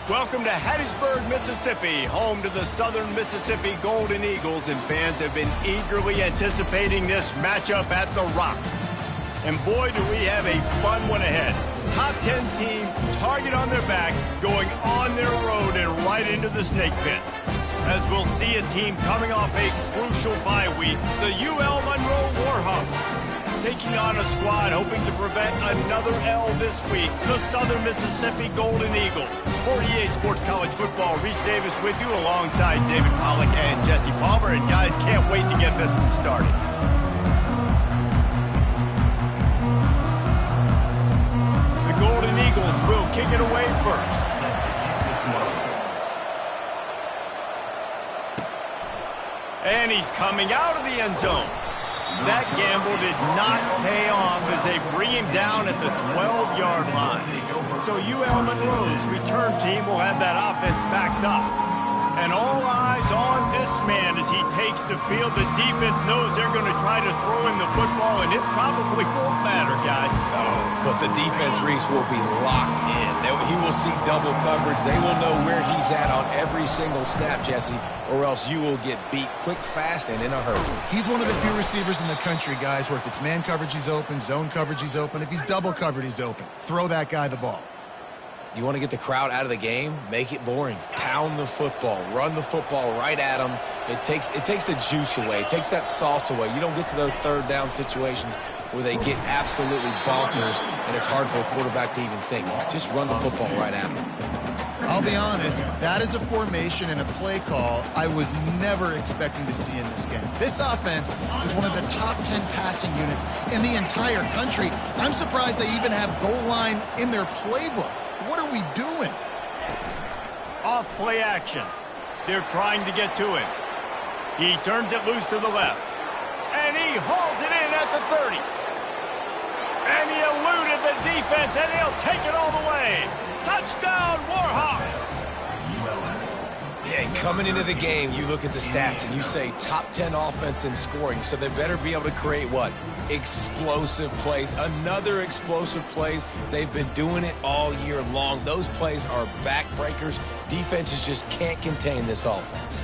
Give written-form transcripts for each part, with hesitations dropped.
Welcome to Hattiesburg, Mississippi, home to the Southern Mississippi Golden Eagles, and fans have been eagerly anticipating this matchup at the Rock. And boy, do we have a fun one ahead. Top 10 team, target on their back, going on their road and right into the snake pit. As we'll see a team coming off a crucial bye week, the UL Monroe Warhawks. Taking on a squad hoping to prevent another L this week, the Southern Mississippi Golden Eagles. For EA Sports College Football, Reese Davis with you alongside David Pollack and Jesse Palmer. And guys, can't wait to get this one started. The Golden Eagles will kick it away first. And he's coming out of the end zone. That gamble did not pay off as they bring him down at the 12-yard line. So UL Monroe's return team will have that offense backed up. And all eyes on this man as he takes the field. The defense knows they're going to try to throw in the football, and it probably won't matter, guys. Oh, but the defense, Reese, will be locked in. He will see double coverage. They will know where he's at on every single snap, Jesse, or else you will get beat quick, fast, and in a hurry. He's one of the few receivers in the country, guys, where if it's man coverage, he's open, zone coverage, he's open. If he's double covered, he's open. Throw that guy the ball. You want to get the crowd out of the game? Make it boring. Pound the football. Run the football right at them. It takes the juice away. It takes that sauce away. You don't get to those third down situations where they get absolutely bonkers, and it's hard for a quarterback to even think. Just run the football right at them. I'll be honest, that is a formation and a play call I was never expecting to see in this game. This offense is one of the top 10 passing units in the entire country. I'm surprised they even have goal line in their playbook. What are we doing? Off play action. They're trying to get to him. He turns it loose to the left. And he hauls it in at the 30. And he eluded the defense, and he'll take it all the way. Touchdown, Warhawks! Yeah, coming into the game, you look at the stats, and you say top 10 offense in scoring, so they better be able to create what? Explosive plays. Another explosive plays. They've been doing it all year long. Those plays are backbreakers. Defenses just can't contain this offense.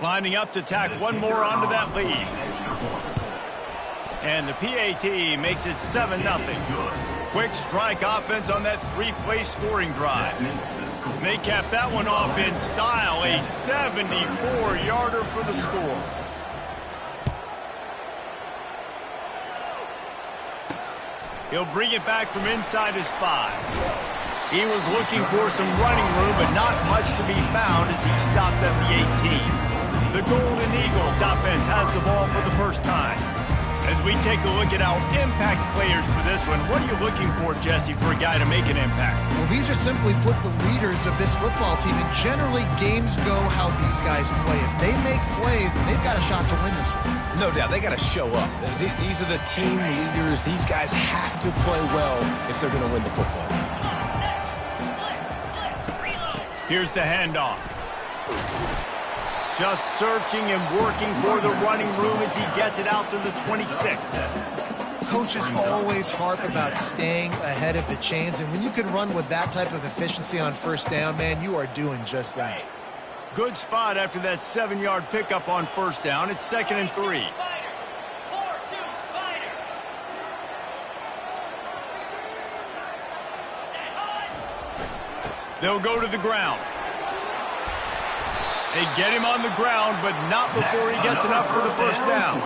Lining up to tack one more onto that lead. And the PAT makes it 7-0. Quick strike offense on that three-play scoring drive. They cap that one off in style, a 74-yarder for the score. He'll bring it back from inside his 5. He was looking for some running room, but not much to be found as he stopped at the 18. The Golden Eagles offense has the ball for the first time. As we take a look at our impact players for this one, what are you looking for, Jesse, for a guy to make an impact? Well, these are simply put the leaders of this football team, and generally games go how these guys play. If they make plays, then they've got a shot to win this one. No doubt, they got to show up. These are the team leaders. These guys have to play well if they're going to win the football game. Here's the handoff. Just searching and working for the running room as he gets it out to the 26. coaches always harp about staying ahead of the chains, and when you can run with that type of efficiency on first down, man, you are doing just that. Good spot after that 7-yard pickup on first down. It's 2nd and 3. They'll go to the ground. They get him on the ground, but not before he gets enough for the first down.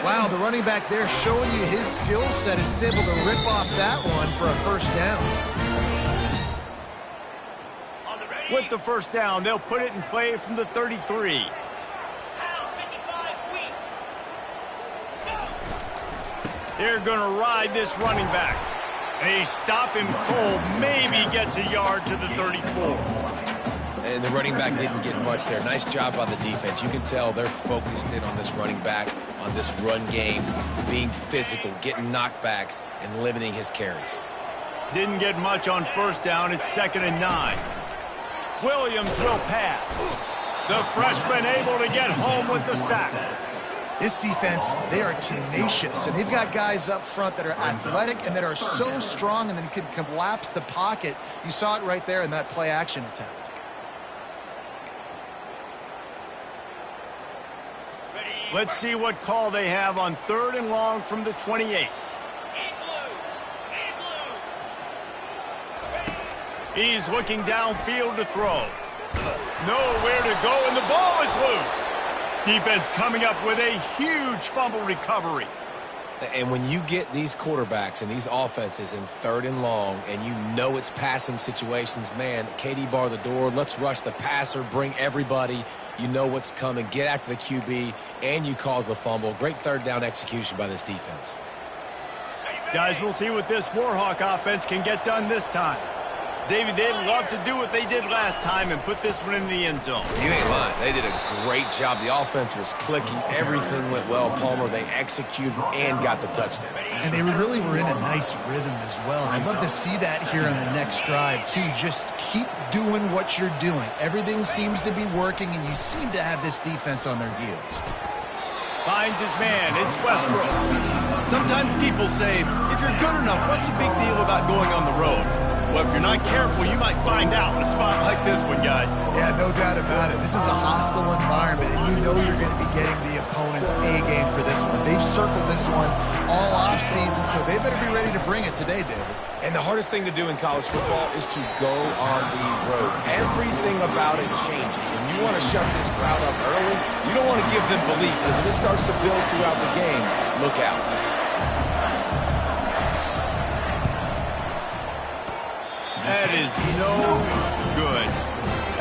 Wow, the running back there showing you his skill set is able to rip off that one for a first down. With the first down, they'll put it in play from the 33. They're going to ride this running back. They stop him cold, maybe gets a yard to the 34. And the running back didn't get much there. Nice job by the defense. You can tell they're focused in on this running back, on this run game, being physical, getting knockbacks, and limiting his carries. Didn't get much on first down. It's 2nd and 9. Williams will pass. The freshman able to get home with the sack. This defense, they are tenacious, and they've got guys up front that are athletic and that are so strong and then can collapse the pocket. You saw it right there in that play-action attempt. Let's see what call they have on 3rd and long from the 28. He's looking downfield to throw. Nowhere to go, and the ball is loose. Defense coming up with a huge fumble recovery. And when you get these quarterbacks and these offenses in 3rd and long, and you know it's passing situations, man, KD bar the door, let's rush the passer, bring everybody. You know what's coming, get after the QB, and you cause the fumble. Great 3rd down execution by this defense. Guys, we'll see what this Warhawk offense can get done this time. David, they'd love to do what they did last time and put this one in the end zone. You ain't lying. They did a great job. The offense was clicking. Everything went well. Palmer, they executed and got the touchdown. And they really were in a nice rhythm as well. And I'd love to see that here on the next drive, too. Just keep doing what you're doing. Everything seems to be working, and you seem to have this defense on their heels. Finds his man. It's Westbrook. Sometimes people say, if you're good enough, what's the big deal about going on the road? Well, if you're not careful, you might find out in a spot like this one, guys. Yeah, no doubt about it. This is a hostile environment, and you know you're going to be getting the opponent's A-game for this one. They've circled this one all off-season, so they better be ready to bring it today, David. And the hardest thing to do in college football is to go on the road. Everything about it changes, and you want to shut this crowd up early. You don't want to give them belief, because if it starts to build throughout the game, look out. That is no good.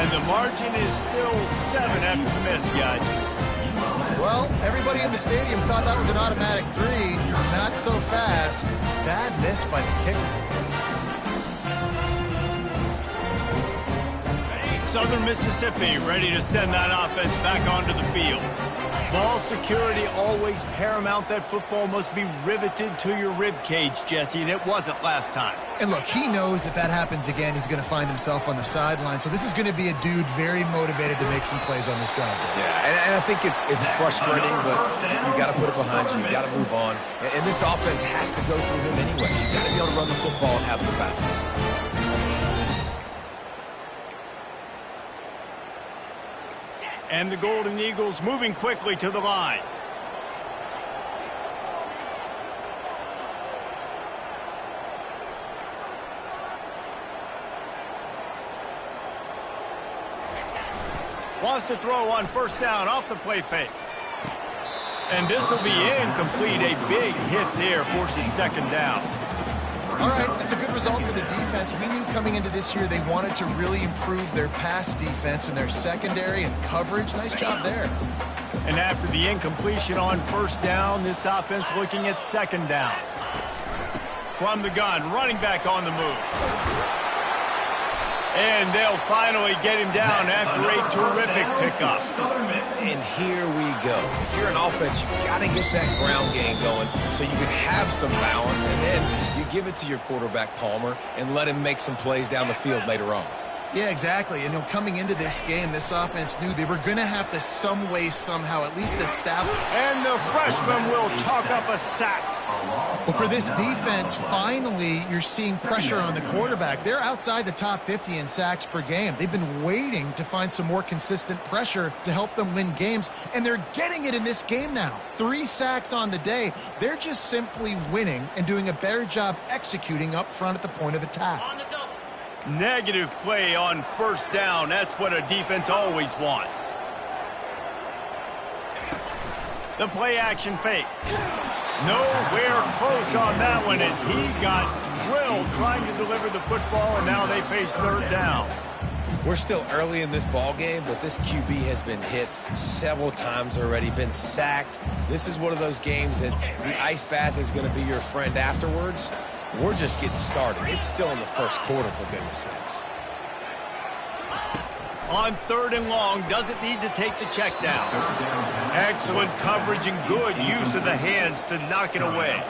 And the margin is still 7 after the miss, guys. Well, everybody in the stadium thought that was an automatic 3. Not so fast. Bad miss by the kicker. Southern Mississippi ready to send that offense back onto the field. Ball security always paramount. That football must be riveted to your rib cage, Jesse, and it wasn't last time. And look, he knows if that happens again, he's going to find himself on the sideline. So this is going to be a dude very motivated to make some plays on this drive. Yeah, and I think it's frustrating, but you got to put it behind you. You got to move on. And this offense has to go through him anyways. You got to be able to run the football and have some balance. And the Golden Eagles moving quickly to the line. Wants to throw on first down off the play fake. And this will be incomplete. A big hit there forces 2nd down. All right, that's a good result for the defense. We knew coming into this year they wanted to really improve their pass defense and their secondary and coverage. Nice job there. And after the incompletion on first down, this offense looking at 2nd down. From the gun, running back on the move. And they'll finally get him down after a terrific pickup. And here we go. If you're an offense, you've got to get that ground game going so you can have some balance, and then you give it to your quarterback, Palmer, and let him make some plays down the field later on. Yeah, exactly. And coming into this game, this offense knew they were going to have to some way, somehow, at least establish. And the freshman will chalk up a sack. Well, for this defense, finally, you're seeing pressure on the quarterback. They're outside the top 50 in sacks per game. They've been waiting to find some more consistent pressure to help them win games, and they're getting it in this game now. 3 sacks on the day. They're just simply winning and doing a better job executing up front at the point of attack. Negative play on first down. That's what a defense always wants. The play action fake. Nowhere close on that one as he got drilled trying to deliver the football, and now they face third down. We're still early in this ball game, but this QB has been hit several times already, been sacked. This is one of those games that the ice bath is going to be your friend afterwards. We're just getting started. It's still in the first quarter, for goodness sakes. On third and long, doesn't need to take the check down. Excellent coverage and good use of the hands to knock it away.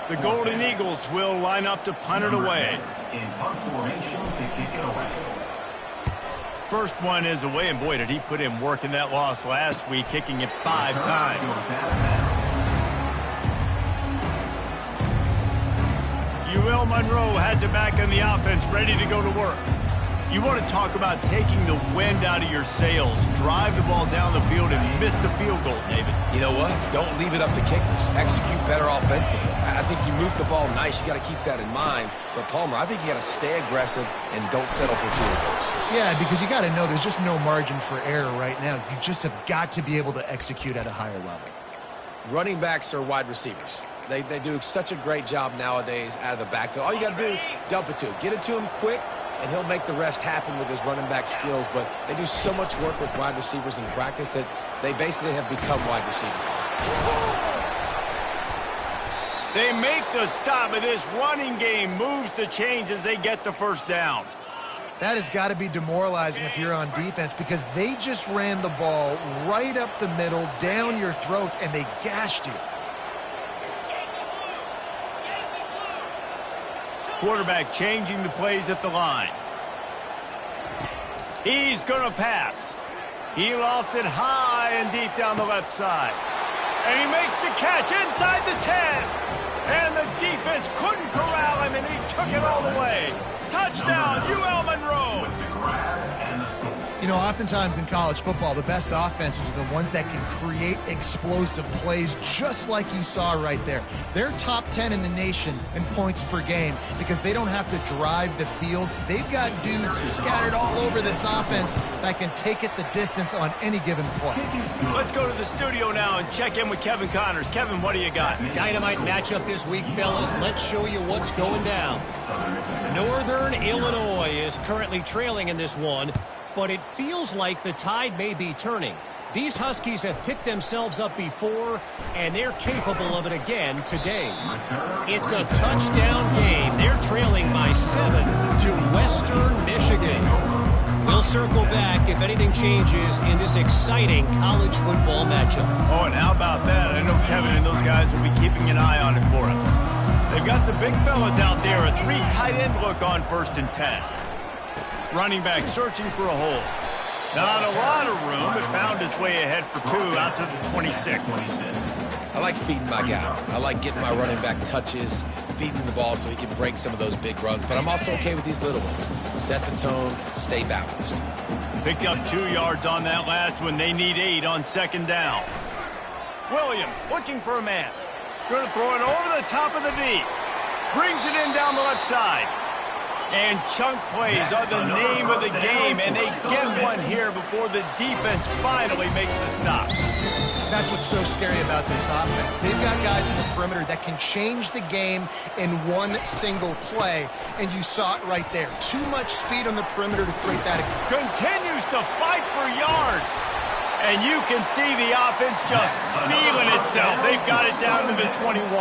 The Golden Eagles will line up to punt it away. In punt formation to kick it away. First one is away, and boy, did he put in work in that loss last week, kicking it 5 times. UL Monroe has it back in the offense, ready to go to work. You want to talk about taking the wind out of your sails. Drive the ball down the field and miss the field goal, David. You know what? Don't leave it up to kickers. Execute better offensively. I think you move the ball nice. You got to keep that in mind. But, Palmer, I think you got to stay aggressive and don't settle for field goals. Yeah, because you got to know there's just no margin for error right now. You just have got to be able to execute at a higher level. Running backs are wide receivers. They do such a great job nowadays out of the backfield. All you got to do, dump it to him. Get it to him quick, and he'll make the rest happen with his running back skills. But they do so much work with wide receivers in practice that they basically have become wide receivers. They make the stop, and this running game moves the chains as they get the first down. That has got to be demoralizing if you're on defense because they just ran the ball right up the middle, down your throats, and they gashed you. Quarterback changing the plays at the line. He's going to pass. He lofts it high and deep down the left side. And he makes the catch inside the 10. And the defense couldn't corral him, and he took it all the way. Touchdown, UL Monroe. You know, oftentimes in college football, the best offenses are the ones that can create explosive plays, just like you saw right there. They're top 10 in the nation in points per game because they don't have to drive the field. They've got dudes scattered all over this offense that can take it the distance on any given play. Let's go to the studio now and check in with Kevin Connors. Kevin, what do you got? Dynamite matchup this week, fellas. Let's show you what's going down. Northern Illinois is currently trailing in this one, but it feels like the tide may be turning. These Huskies have picked themselves up before, and they're capable of it again today. It's a touchdown game. They're trailing by 7 to Western Michigan. We'll circle back if anything changes in this exciting college football matchup. Oh, and how about that? I know Kevin and those guys will be keeping an eye on it for us. They've got the big fellas out there, a 3 tight end look on 1st and 10. Running back searching for a hole. Not a lot of room, but found his way ahead for 2 out to the 26. I like feeding my guy. I like getting my running back touches, feeding the ball so he can break some of those big runs. But I'm also okay with these little ones. Set the tone, stay balanced. Picked up 2 yards on that last one. They need 8 on 2nd down. Williams looking for a man. Going to throw it over the top of the D. Brings it in down the left side. And chunk plays are the name of the game, and they get one here before the defense finally makes the stop. That's what's so scary about this offense. They've got guys in the perimeter that can change the game in one single play, and you saw it right there. Too much speed on the perimeter to create that. Continues to fight for yards. And you can see the offense just feeling itself. They've got it down to the 21.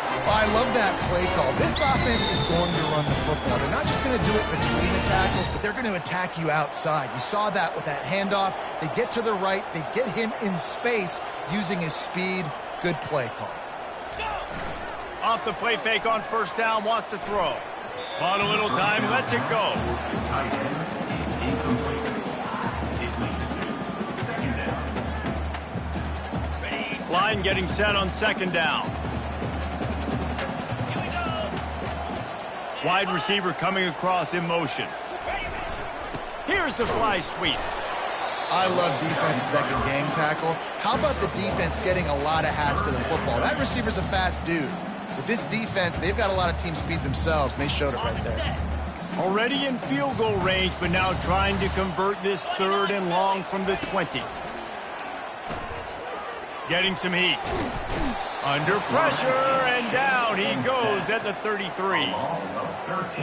Well, I love that play call. This offense is going to run the football. They're not just going to do it between the tackles, but they're going to attack you outside. You saw that with that handoff. They get to the right. They get him in space using his speed. Good play call. Off the play fake on 1st down, wants to throw. On a little time, lets it go. Line getting set on 2nd down. Wide receiver coming across in motion. Here's the fly sweep. I love defenses that can gang tackle. How about the defense getting a lot of hats to the football? That receiver's a fast dude. With this defense, they've got a lot of teams beat themselves, and they showed it right there. Already in field goal range, but now trying to convert this 3rd and long from the 20. Getting some heat. Under pressure, and down he goes at the 33.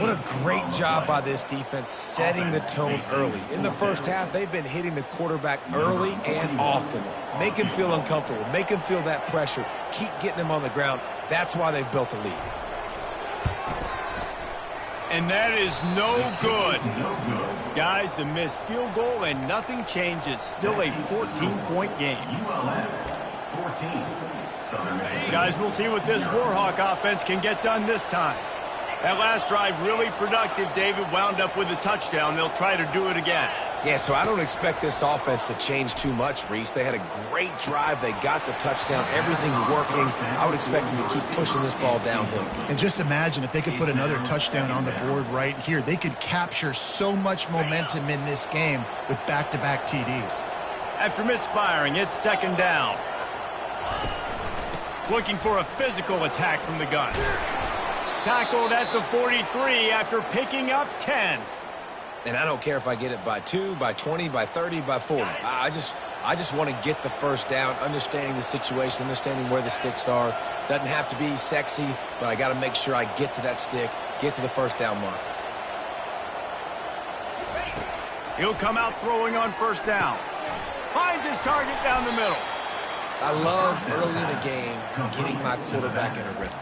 What a great job by this defense setting the tone early. In the first half, they've been hitting the quarterback early and often. Make him feel uncomfortable. Make him feel that pressure. Keep getting him on the ground. That's why they've built a lead. And that is no good. Guys, a missed field goal and nothing changes. Still a 14-point game. ULM 14. Guys, we'll see what this Warhawk offense can get done this time. That last drive really productive. David wound up with a touchdown. They'll try to do it again. Yeah, so I don't expect this offense to change too much, Reese. They had a great drive. They got the touchdown. Everything working. I would expect them to keep pushing this ball downhill. And just imagine if they could put another touchdown on the board right here. They could capture so much momentum in this game with back-to-back TDs. After misfiring, it's 2nd down. Looking for a physical attack from the gun. Tackled at the 43 after picking up 10. And I don't care if I get it by 2, by 20, by 30, by 40. I just want to get the first down, understanding the situation, understanding where the sticks are. Doesn't have to be sexy, but I got to make sure I get to that stick, get to the first down mark. He'll come out throwing on 1st down. Finds his target down the middle. I love early in the game getting my quarterback in a rhythm.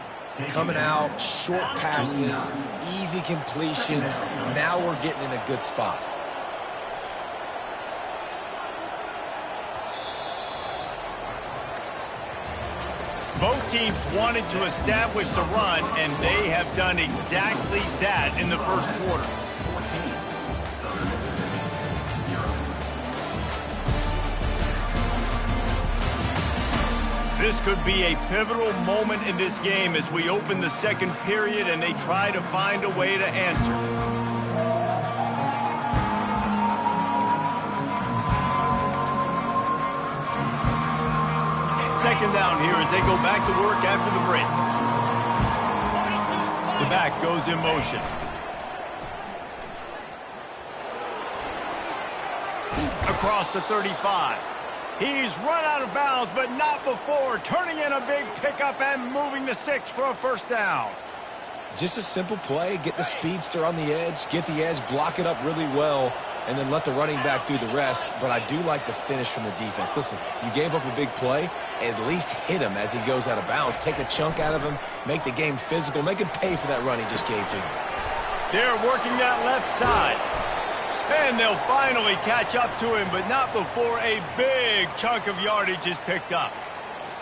Coming out, short passes, easy completions. Now we're getting in a good spot. Both teams wanted to establish the run, and they have done exactly that in the 1st quarter. This could be a pivotal moment in this game as we open the 2nd period and they try to find a way to answer. Second down here as they go back to work after the break. The back goes in motion. Across the 35. He's run out of bounds, but not before turning in a big pickup and moving the sticks for a 1st down. Just a simple play. Get the speedster on the edge, get the edge, block it up really well, and then let the running back do the rest. But I do like the finish from the defense. Listen, you gave up a big play. At least hit him as he goes out of bounds. Take a chunk out of him, make the game physical, make him pay for that run he just gave to you. They're working that left side. And they'll finally catch up to him, but not before a big chunk of yardage is picked up.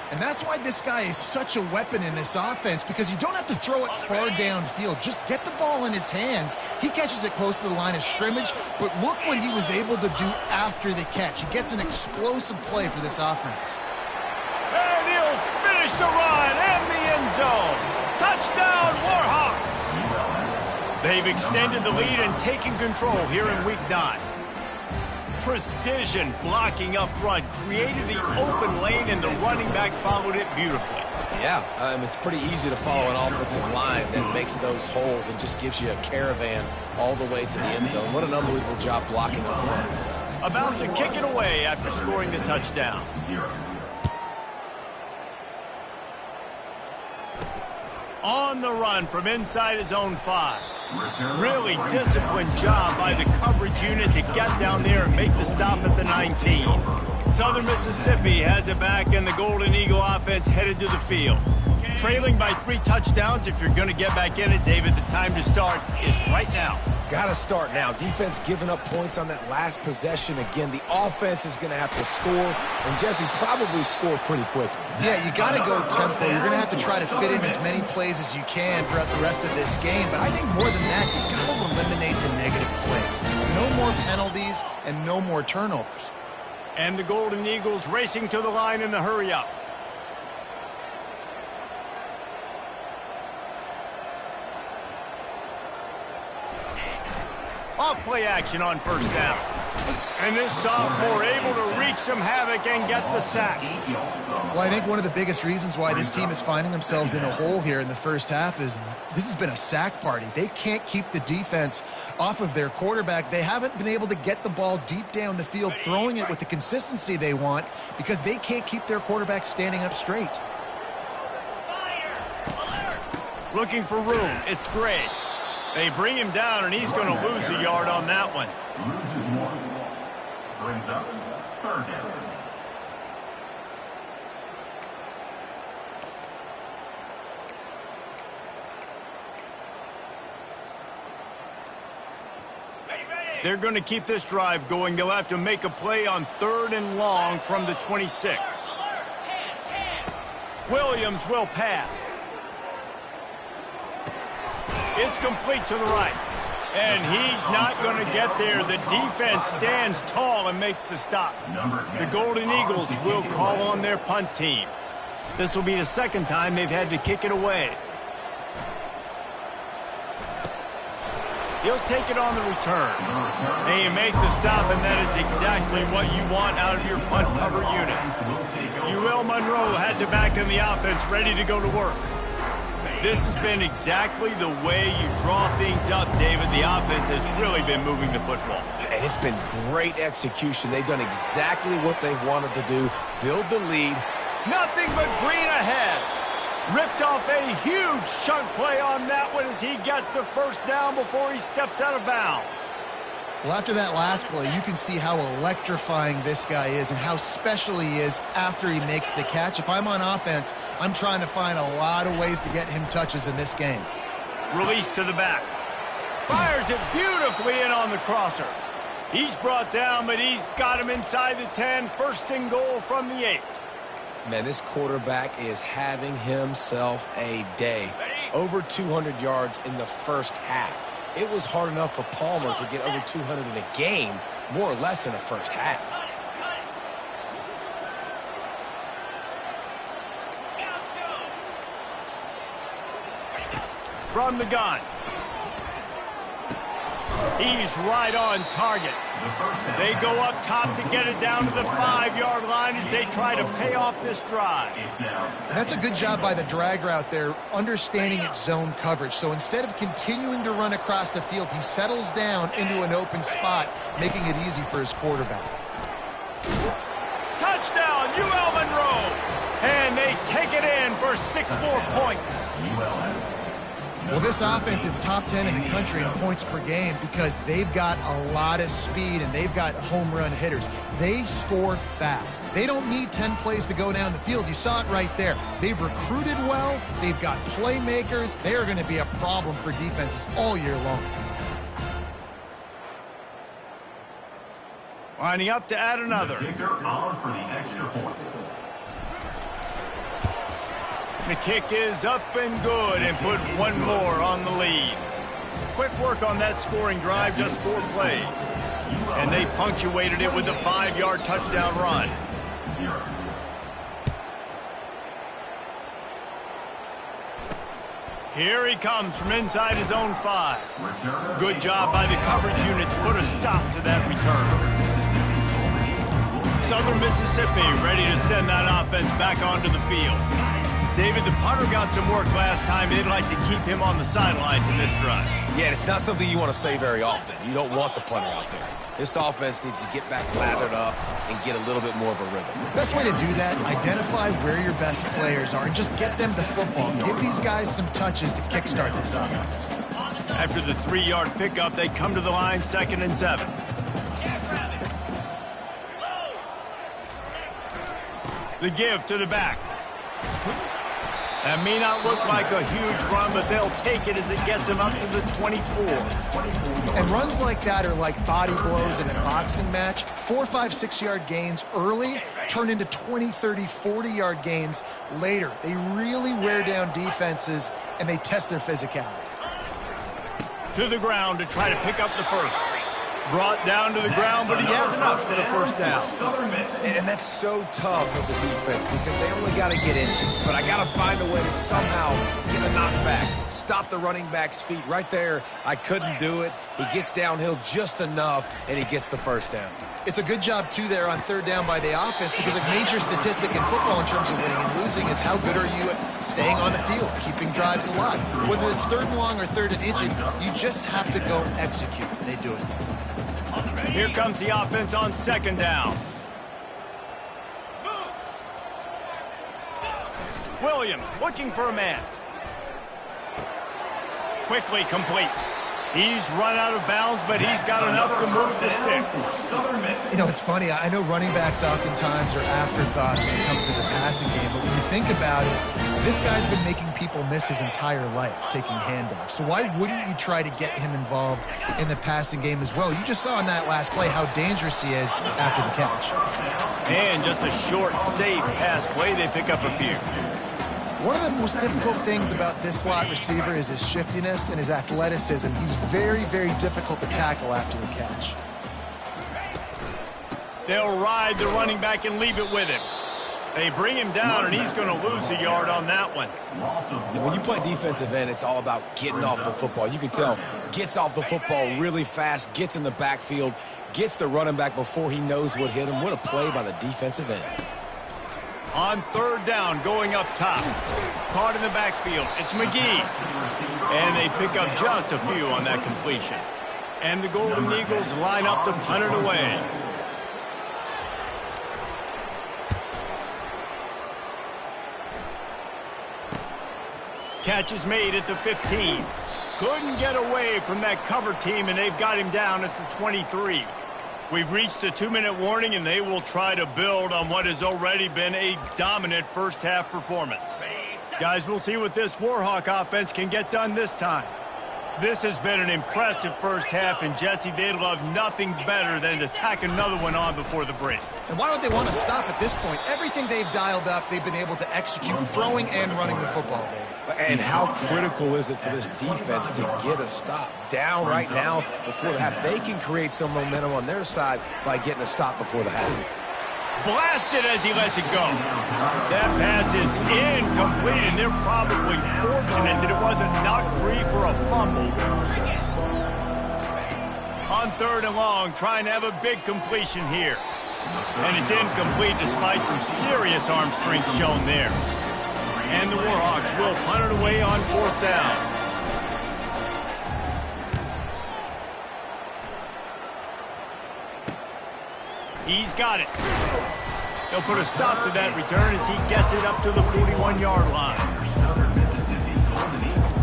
And that's why this guy is such a weapon in this offense, because you don't have to throw it far downfield. Just get the ball in his hands. He catches it close to the line of scrimmage, but look what he was able to do after the catch. He gets an explosive play for this offense. And he'll finish the run and the end zone. Touchdown, Warhawks! They've extended the lead and taken control here in Week 9. Precision blocking up front created the open lane, and the running back followed it beautifully. Yeah, it's pretty easy to follow an offensive line that makes those holes and just gives you a caravan all the way to the end zone. What an unbelievable job blocking up front. About to kick it away after scoring the touchdown. On the run from inside his own 5. Really disciplined job by the coverage unit to get down there and make the stop at the 19. Southern Mississippi has it back, and the Golden Eagle offense headed to the field. Trailing by 3 touchdowns. If you're going to get back in it, David, the time to start is right now. Got to start now. Defense giving up points on that last possession. Again, the offense is going to have to score, and Jesse probably score pretty quickly. Yeah, you got to go tempo. You're going to have to try to fit in as many plays as you can throughout the rest of this game. But I think more than that, you got to eliminate the negative plays. No more penalties and no more turnovers. And the Golden Eagles racing to the line in the hurry-up. play action on first down. And this sophomore able to wreak some havoc and get the sack. Well, I think one of the biggest reasons why this team is finding themselves in a hole here in the first half is this has been a sack party. They can't keep the defense off of their quarterback. They haven't been able to get the ball deep down the field, throwing it with the consistency they want because they can't keep their quarterback standing up straight. Looking for room. It's Gray. They bring him down, and he's going to lose a yard on that one. Loses one. Brings up third down. They're going to keep this drive going. They'll have to make a play on 3rd and long from the 26. Williams will pass. It's complete to the right. And he's not going to get there. The defense stands tall and makes the stop. The Golden Eagles will call on their punt team. This will be the second time they've had to kick it away. He'll take it on the return. And you make the stop, and that is exactly what you want out of your punt cover unit. UL Monroe has it back in the offense, ready to go to work. This has been exactly the way you draw things up, David. The offense has really been moving the football. And it's been great execution. They've done exactly what they've wanted to do, build the lead. Nothing but green ahead. Ripped off a huge chunk play on that one as he gets the first down before he steps out of bounds. Well, after that last play, you can see how electrifying this guy is and how special he is after he makes the catch. If I'm on offense, I'm trying to find a lot of ways to get him touches in this game. Release to the back. Fires it beautifully in on the crosser. He's brought down, but he's got him inside the 10. 1st and goal from the 8. Man, this quarterback is having himself a day. Over 200 yards in the first half. It was hard enough for Palmer to get over 200 in a game, more or less in the first half. From the gun. He's right on target. They go up top to get it down to the 5-yard line as they try to pay off this drive. And that's a good job by the drag route there, understanding its zone coverage. So instead of continuing to run across the field, he settles down into an open spot, making it easy for his quarterback. Touchdown, UL Monroe! And they take it in for 6 more points. Well, this offense is top 10 in the country in points per game because they've got a lot of speed and they've got home run hitters. They score fast. They don't need 10 plays to go down the field. You saw it right there. They've recruited well. They've got playmakers. They are going to be a problem for defenses all year long. Lining up to add another. Kicker on for the extra point. The kick is up and good and put one more on the lead. Quick work on that scoring drive, just 4 plays. And they punctuated it with a 5-yard touchdown run. Here he comes from inside his own 5. Good job by the coverage unit to put a stop to that return. Southern Mississippi ready to send that offense back onto the field. David, the punter got some work last time. They'd like to keep him on the sidelines in this drive. Yeah, it's not something you want to say very often. You don't want the punter out there. This offense needs to get back lathered up and get a little bit more of a rhythm. Best way to do that, identify where your best players are and just get them the football. Give these guys some touches to kickstart this offense. After the 3-yard pickup, they come to the line, 2nd and 7. The give to the back. That may not look like a huge run, but they'll take it as it gets them up to the 24. And runs like that are like body blows in a boxing match. 4, 5, 6-yard gains early turn into 20, 30, 40-yard gains later. They really wear down defenses, and they test their physicality. To the ground to try to pick up the first. Brought down to the ground, but he has enough for the first down. And that's so tough as a defense because they only got to get inches. But I got to find a way to somehow get a knockback, stop the running back's feet. Right there, I couldn't do it. He gets downhill just enough, and he gets the first down. It's a good job, too, there on third down by the offense because a major statistic in football in terms of winning and losing is how good are you at staying on the field, keeping drives alive. Whether it's third and long or third and inches, you just have to go execute. They do it. Here comes the offense on second down. Williams looking for a man. Quickly complete. He's run out of bounds, but he's got enough to move the sticks. You know, it's funny. I know running backs oftentimes are afterthoughts when it comes to the passing game, but when you think about it, this guy's been making people miss his entire life taking handoffs. So why wouldn't you try to get him involved in the passing game as well? You just saw in that last play how dangerous he is after the catch. And just a short, safe pass play. They pick up a few. One of the most difficult things about this slot receiver is his shiftiness and his athleticism. He's very, very difficult to tackle after the catch. They'll ride the running back and leave it with him. They bring him down, and he's going to lose a yard on that one. When you play defensive end, it's all about getting off the football. You can tell, gets off the football really fast, gets in the backfield, gets the running back before he knows what hit him. What a play by the defensive end. On third down, going up top. Caught in the backfield. It's McGee. And they pick up just a few on that completion. And the Golden Eagles line up to punt it away. Catch is made at the 15. Couldn't get away from that cover team, and they've got him down at the 23. We've reached the 2-minute warning, and they will try to build on what has already been a dominant first-half performance. Guys, we'll see what this Warhawk offense can get done this time. This has been an impressive first half, and Jesse, they'd love nothing better than to tack another one on before the break. And why would they want to stop at this point? Everything they've dialed up, they've been able to execute, throwing and running the football, Dave. And how critical is it for this defense to get a stop? Down right now before the half. They can create some momentum on their side by getting a stop before the half. Blasted as he lets it go. That pass is incomplete, and they're probably fortunate that it wasn't knocked free for a fumble. On third and long, trying to have a big completion here. And it's incomplete despite some serious arm strength shown there. And the Warhawks will punt it away on fourth down. He's got it. He'll put a stop to that return as he gets it up to the 41-yard line.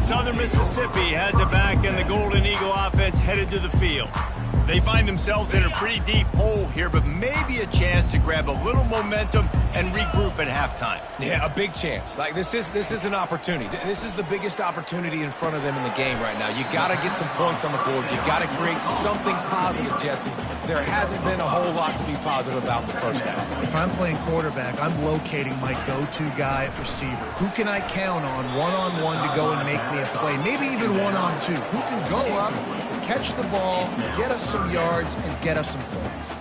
Southern Mississippi has it back, and the Golden Eagle offense headed to the field. They find themselves in a pretty deep hole here, but maybe a chance to grab a little momentum and regroup at halftime. Yeah, a big chance. Like this is an opportunity. This is the biggest opportunity in front of them in the game right now. You got to get some points on the board. You got to create something positive, Jesse. There hasn't been a whole lot to be positive about the first half. If I'm playing quarterback, I'm locating my go-to guy at receiver. Who can I count on one-on-one to go and make me a play? Maybe even one-on-two. Who can go up, catch the ball, get us some yards, and get us some points?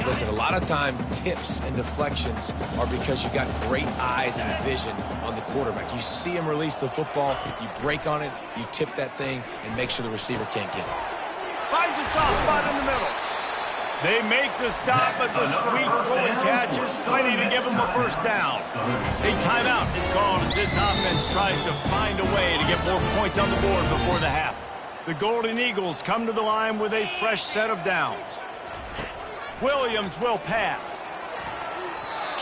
Listen, a lot of time, tips and deflections are because you got great eyes and vision on the quarterback. You see him release the football, you break on it, you tip that thing, and make sure the receiver can't get it. Finds a soft spot in the middle. They make the stop, but the sweet pulling catch is plenty to give them a first down. A timeout is called as this offense tries to find a way to get more points on the board before the half. The Golden Eagles come to the line with a fresh set of downs. Williams will pass.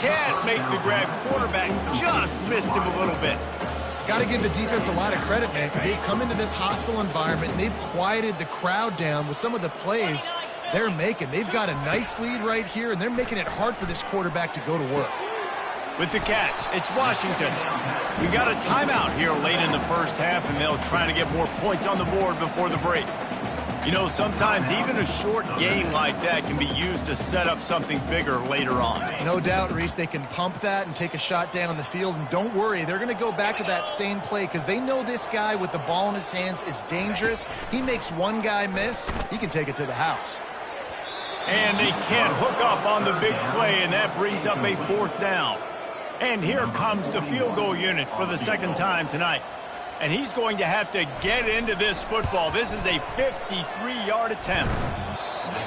Can't make the grab. Quarterback just missed him a little bit. Got to give the defense a lot of credit, man, because they've come into this hostile environment and they've quieted the crowd down with some of the plays they're making. They've got a nice lead right here, and they're making it hard for this quarterback to go to work. With the catch, it's Washington. We got a timeout here late in the first half, and they'll try to get more points on the board before the break. You know, sometimes even a short gain like that can be used to set up something bigger later on. No doubt, Reese, they can pump that and take a shot down the field. And don't worry, they're going to go back to that same play because they know this guy with the ball in his hands is dangerous. He makes one guy miss, he can take it to the house. And they can't hook up on the big play, and that brings up a 4th down. And here comes the field goal unit for the 2nd time tonight. And he's going to have to get into this football. This is a 53-yard attempt.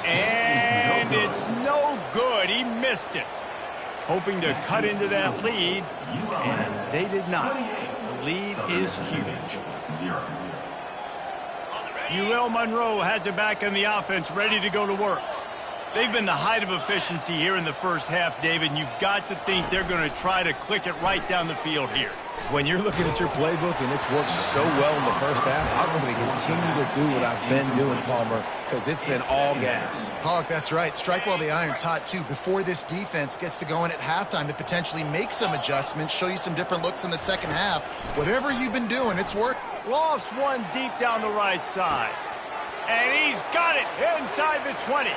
And it's no good. He missed it. Hoping to cut into that lead, and they did not. The lead is huge. UL Monroe has it back in the offense, ready to go to work. They've been the height of efficiency here in the first half, David, and you've got to think they're going to try to click it right down the field here. When you're looking at your playbook and it's worked so well in the first half, I'm going to continue to do what I've been doing, Palmer, because it's been all gas. Hawk, that's right. Strike while the iron's hot, too. Before this defense gets to going at halftime to potentially make some adjustments, show you some different looks in the second half. Whatever you've been doing, it's worked. Lofts one deep down the right side. And he's got it inside the 20.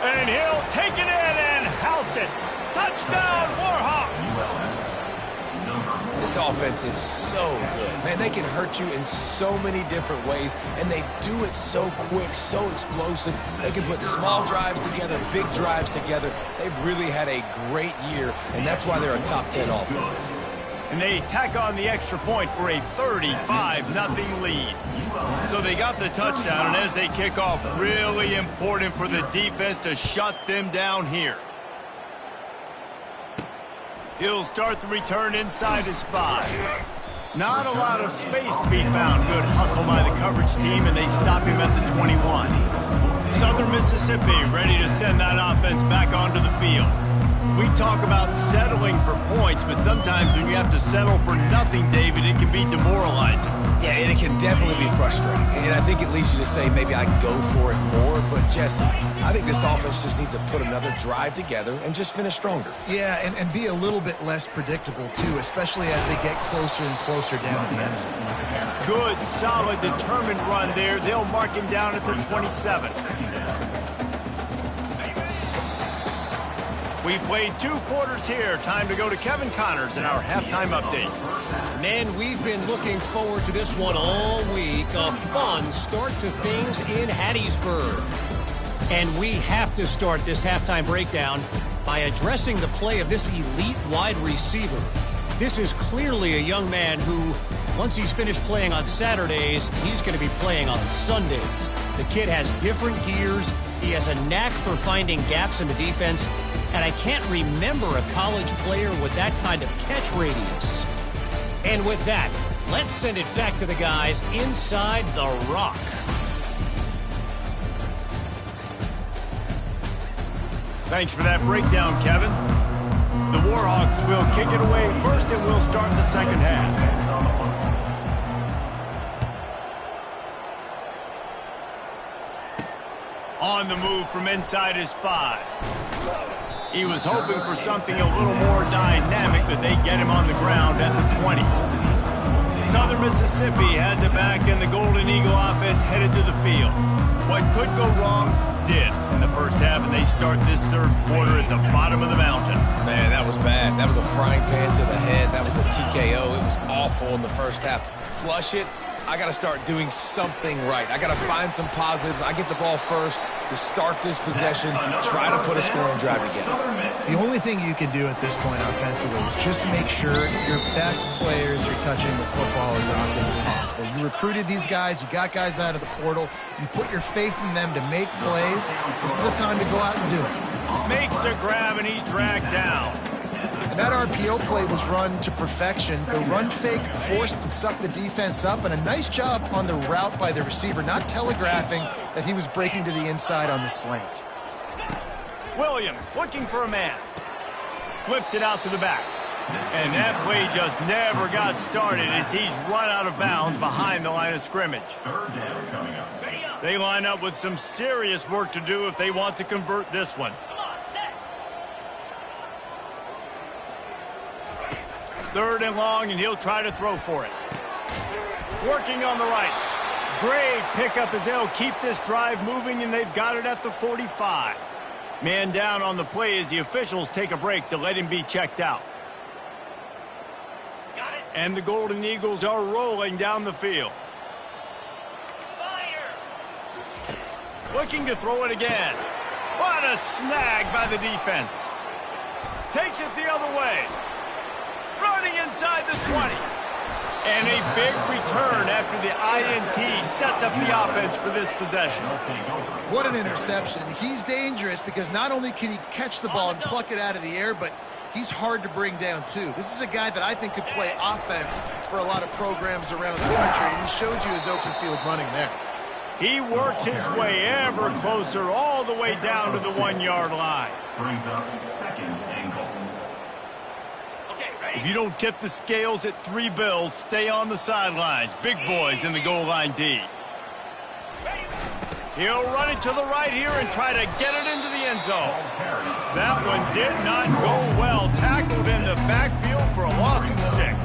And he'll take it in and house it. Touchdown, Warhawks! This offense is so good. Man, they can hurt you in so many different ways, and they do it so quick, so explosive. They can put small drives together, big drives together. They've really had a great year, and that's why they're a top 10 offense. And they tack on the extra point for a 35-0 lead. So they got the touchdown, and as they kick off, really important for the defense to shut them down here. He'll start the return inside his 5. Not a lot of space to be found. Good hustle by the coverage team, and they stop him at the 21. Southern Mississippi ready to send that offense back onto the field. We talk about settling for points, but sometimes when you have to settle for nothing, David, it can be demoralizing. Yeah, and it can definitely be frustrating. And I think it leads you to say maybe I can go for it more. But, Jesse, I think this offense just needs to put another drive together and just finish stronger. Yeah, and be a little bit less predictable, too, especially as they get closer and closer down to the end zone. Good, solid, determined run there. They'll mark him down at the 27. We played 2 quarters here. Time to go to Kevin Connors in our halftime update. Man, we've been looking forward to this one all week. A fun start to things in Hattiesburg. And we have to start this halftime breakdown by addressing the play of this elite wide receiver. This is clearly a young man who, once he's finished playing on Saturdays, he's going to be playing on Sundays. The kid has different gears. He has a knack for finding gaps in the defense. And I can't remember a college player with that kind of catch radius. And with that, let's send it back to the guys inside the rock. Thanks for that breakdown, Kevin. The Warhawks will kick it away first, and we'll start the second half. On the move from inside his 5. He was hoping for something a little more dynamic, but they get him on the ground at the 20. Southern Mississippi has it back, and the Golden Eagle offense headed to the field. What could go wrong did in the first half, and they start this third quarter at the bottom of the mountain. Man, that was bad. That was a frying pan to the head. That was a TKO. It was awful in the first half. Flush it. I got to start doing something right. I got to find some positives. I get the ball first to start this possession, try to put a scoring drive together. The only thing you can do at this point offensively is just make sure your best players are touching the football as often as possible. You recruited these guys. You got guys out of the portal. You put your faith in them to make plays. This is a time to go out and do it. Makes a grab, and he's dragged down. And that RPO play was run to perfection. The run fake forced and sucked the defense up, and a nice job on the route by the receiver, not telegraphing that he was breaking to the inside on the slant. Williams looking for a man. Flips it out to the back. And that play just never got started as he's run out of bounds behind the line of scrimmage. They line up with some serious work to do if they want to convert this one. Third and long, and he'll try to throw for it. Working on the right. Great pickup as they'll keep this drive moving, and they've got it at the 45. Man down on the play as the officials take a break to let him be checked out. And the Golden Eagles are rolling down the field. Looking to throw it again. What a snag by the defense. Takes it the other way. Running inside the 20. And a big return after the INT sets up the offense for this possession. What an interception. He's dangerous because not only can he catch the ball and pluck it out of the air, but he's hard to bring down too. This is a guy that I think could play offense for a lot of programs around the country, and he showed you his open field running there. He works his way ever closer all the way down to the 1-yard line. Brings up second and goal. If you don't tip the scales at 3 bills, stay on the sidelines. Big boys in the goal line D. He'll run it to the right here and try to get it into the end zone. That one did not go well. Tackled in the backfield for a loss of 6.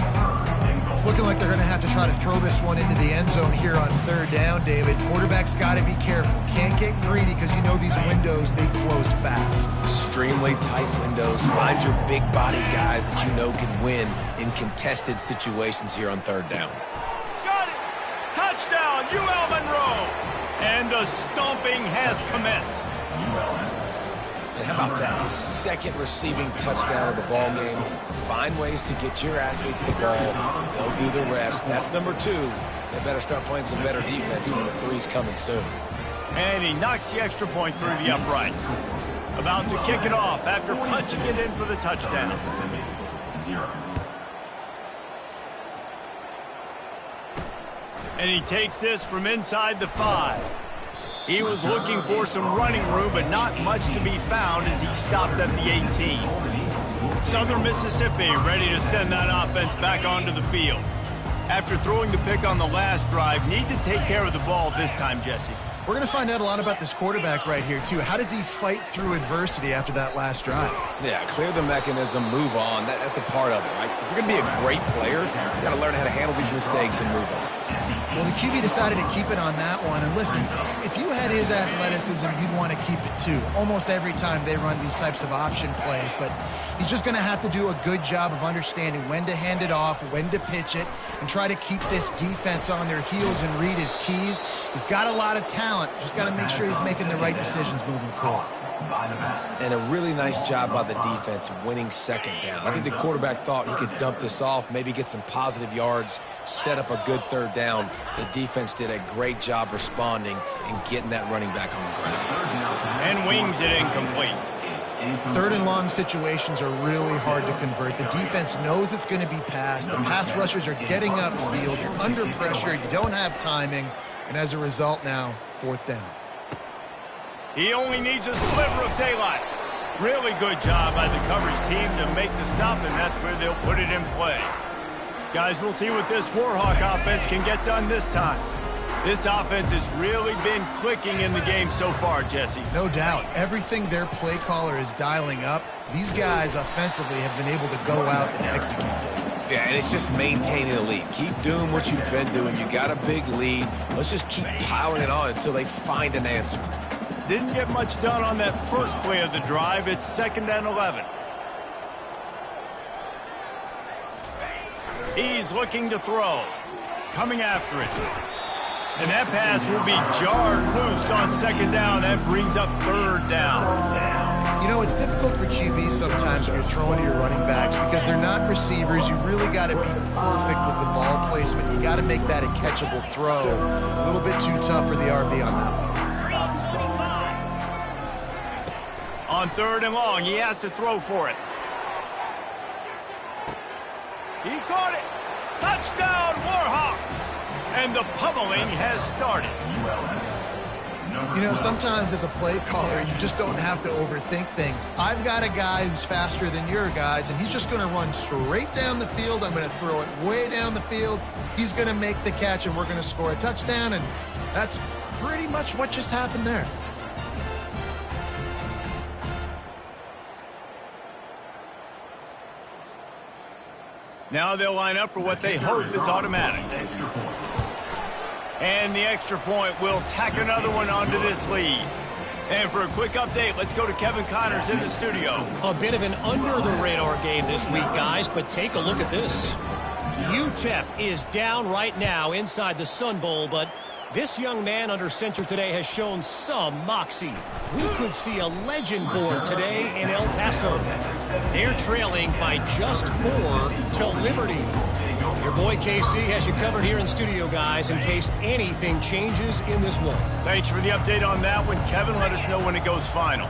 It's looking like they're going to have to try to throw this one into the end zone here on 3rd down, David. Quarterback's got to be careful. Can't get greedy because you know these windows, they close fast. Extremely tight windows. Find your big body guys that you know can win in contested situations here on 3rd down. Got it! Touchdown, UL Monroe! And the stomping has commenced. And how about that? His 2nd receiving touchdown of the ball game. Find ways to get your athletes the ball. They'll do the rest. That's number 2. They better start playing some better defense when the 3's coming soon. And he knocks the extra point through the uprights. About to kick it off after punching it in for the touchdown. 0. And he takes this from inside the 5. He was looking for some running room, but not much to be found as he stopped at the 18. Southern Mississippi ready to send that offense back onto the field. After throwing the pick on the last drive, need to take care of the ball this time, Jesse. We're going to find out a lot about this quarterback right here, too. How does he fight through adversity after that last drive? Yeah, clear the mechanism, move on. That's a part of it, right? If you're going to be a great player, you got to learn how to handle these mistakes and move on. Well, the QB decided to keep it on that one. And listen, if you had his athleticism, you'd want to keep it too. Almost every time they run these types of option plays. But he's just going to have to do a good job of understanding when to hand it off, when to pitch it, and try to keep this defense on their heels and read his keys. He's got a lot of talent. Just got to make sure he's making the right decisions moving forward. And a really nice job by the defense winning 2nd down. I think the quarterback thought he could dump this off, maybe get some positive yards, set up a good 3rd down. The defense did a great job responding and getting that running back on the ground. And wings it incomplete. 3rd and long situations are really hard to convert. The defense knows it's going to be passed. The pass rushers are getting upfield. You're under pressure. You don't have timing. And as a result now, 4th down. He only needs a sliver of daylight. Really good job by the coverage team to make the stop, and that's where they'll put it in play. Guys, we'll see what this Warhawk offense can get done this time. This offense has really been clicking in the game so far, Jesse. No doubt. Everything their play caller is dialing up, these guys offensively have been able to go out and execute. Yeah, and it's just maintaining the lead. Keep doing what you've been doing. You got a big lead. Let's just keep piling it on until they find an answer. Didn't get much done on that first play of the drive. It's 2nd and 11. He's looking to throw. Coming after it. And that pass will be jarred loose on 2nd down. That brings up 3rd down. You know, it's difficult for QBs sometimes when you're throwing to your running backs because they're not receivers. You really got to be perfect with the ball placement. You got to make that a catchable throw. A little bit too tough for the RB on that one. On 3rd and long, he has to throw for it. He caught it. Touchdown, Warhawks. And the pummeling has started. You know, sometimes as a play caller, you just don't have to overthink things. I've got a guy who's faster than your guys, and he's just going to run straight down the field. I'm going to throw it way down the field. He's going to make the catch, and we're going to score a touchdown, and that's pretty much what just happened there. Now they'll line up for what they hope is automatic. And the extra point will tack another one onto this lead. And for a quick update, let's go to Kevin Connors in the studio. A bit of an under-the-radar game this week, guys, but take a look at this. UTEP is down right now inside the Sun Bowl, but this young man under center today has shown some moxie. We could see a legend born today in El Paso. They're trailing by just 4 to Liberty. Your boy KC has you covered here in studio, guys, in case anything changes in this one. Thanks for the update on that one, Kevin. Let us know when it goes final.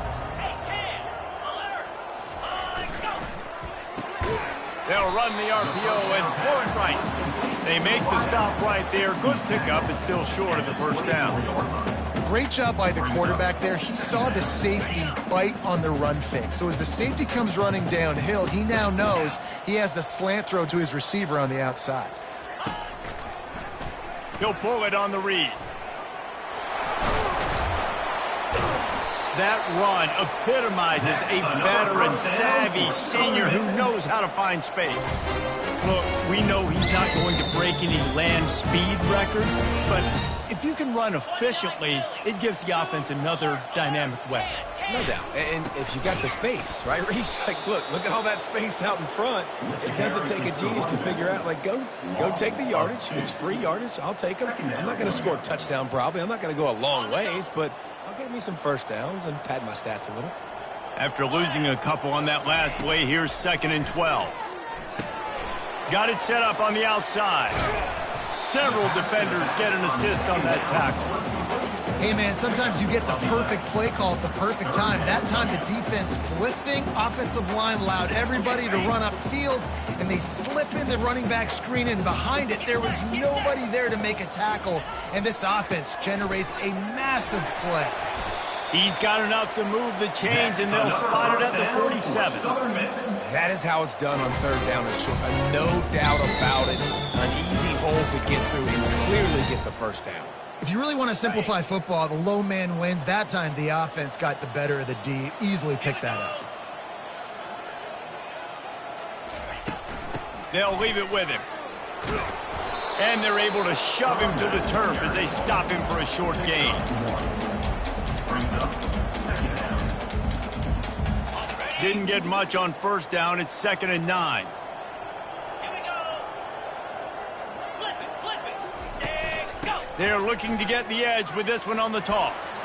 They'll run the RPO and throw it right. They make the stop right there. Good pickup. It's still short of the first down. Great job by the quarterback there. He saw the safety bite on the run fake. So as the safety comes running downhill, he now knows he has the slant throw to his receiver on the outside. He'll pull it on the read. That run epitomizes a veteran, savvy senior who knows how to find space. Look, we know he's not going to break any land speed records, but if you can run efficiently, it gives the offense another dynamic weapon. No doubt. And if you got the space, right, Reese? Like, look at all that space out in front. It doesn't take a genius to figure out, like, go take the yardage. It's free yardage. I'll take them. I'm not going to score a touchdown probably. I'm not going to go a long ways, but I'll get me some first downs and pad my stats a little. After losing a couple on that last play, here's 2nd and 12. Got it set up on the outside. Several defenders get an assist on that tackle. Hey, man, sometimes you get the perfect play call at the perfect time. That time the defense blitzing, offensive line allowed everybody to run upfield, and they slip in the running back screen, and behind it, there was nobody there to make a tackle, and this offense generates a massive play. He's got enough to move the chains, and they'll spot it at the 47. That is how it's done on 3rd down and short. No doubt about it. An easy hole to get through and clearly get the first down. If you really want to simplify football, the low man wins. That time the offense got the better of the D. Easily picked that up. They'll leave it with him. And they're able to shove him to the turf as they stop him for a short gain. Didn't get much on 1st down. It's 2nd and 9. They're looking to get the edge with this one on the toss.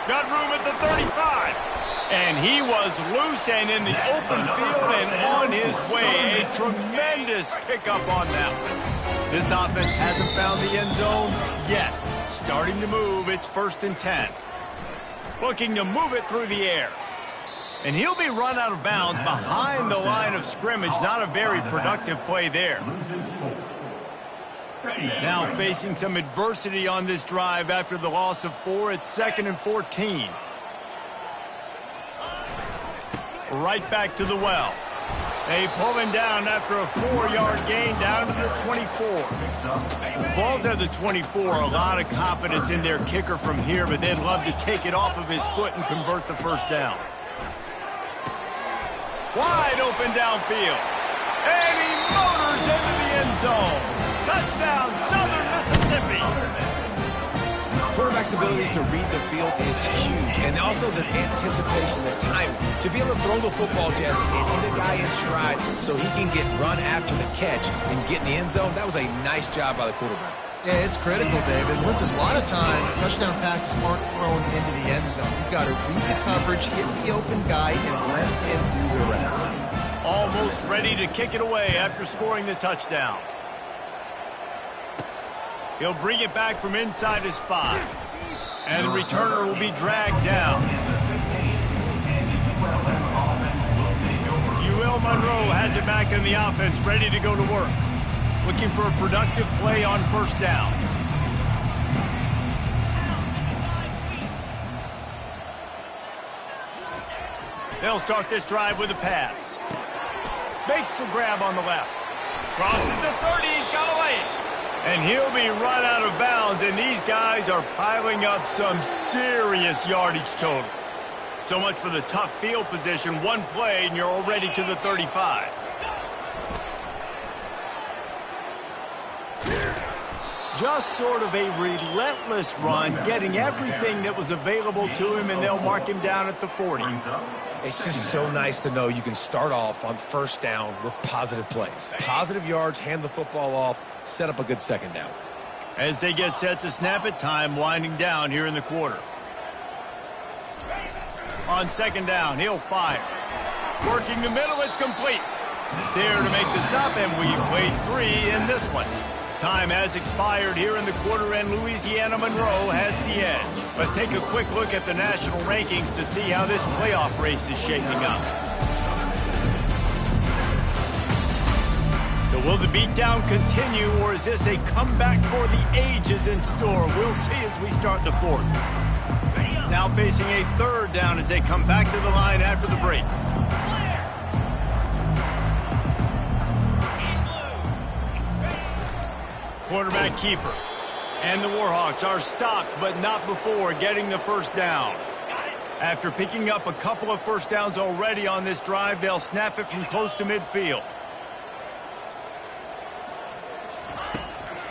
Got room at the 35. And he was loose and in the open field and on his way. A tremendous pickup on that one. This offense hasn't found the end zone yet. Starting to move. It's 1st and 10. Looking to move it through the air. And he'll be run out of bounds behind the line of scrimmage. Not a very productive play there. Now facing some adversity on this drive after the loss of 4. It's 2nd and 14. Right back to the well. They pull him down after a 4-yard gain down to the 24. Ball's at the 24. A lot of confidence in their kicker from here, but they'd love to take it off of his foot and convert the first down. Wide open downfield. And he motors into the end zone. Touchdown, Southern Mississippi. Quarterback's abilities to read the field is huge. And also the anticipation, the timing. To be able to throw the football, Jesse, and hit a guy in stride so he can get run after the catch and get in the end zone, that was a nice job by the quarterback. Yeah, it's critical, David. Listen, a lot of times, touchdown passes aren't thrown into the end zone. You've got to read the coverage, hit the open guy, and let him do the rest. Almost ready to kick it away after scoring the touchdown. He'll bring it back from inside his 5. And the returner will be dragged down. UL Monroe has it back in the offense, ready to go to work. Looking for a productive play on 1st down. They'll start this drive with a pass. Makes the grab on the left. Crosses the 30, he's got to lay it. And he'll be run out of bounds, and these guys are piling up some serious yardage totals. So much for the tough field position. One play, and you're already to the 35. Just sort of a relentless run, getting everything that was available to him, and they'll mark him down at the 40. It's just so nice to know you can start off on first down with positive plays. Positive yards, hand the football off, set up a good second down. As they get set to snap it, time winding down here in the quarter. On second down, he'll fire. Working the middle, it's complete. There to make the stop, and we played 3 in this one. Time has expired here in the quarter, and Louisiana Monroe has the edge. Let's take a quick look at the national rankings to see how this playoff race is shaping up. So will the beatdown continue, or is this a comeback for the ages in store? We'll see as we start the fourth. Now facing a third down as they come back to the line after the break. Quarterback keeper. And the Warhawks are stopped, but not before getting the first down. After picking up a couple of first downs already on this drive, they'll snap it from close to midfield.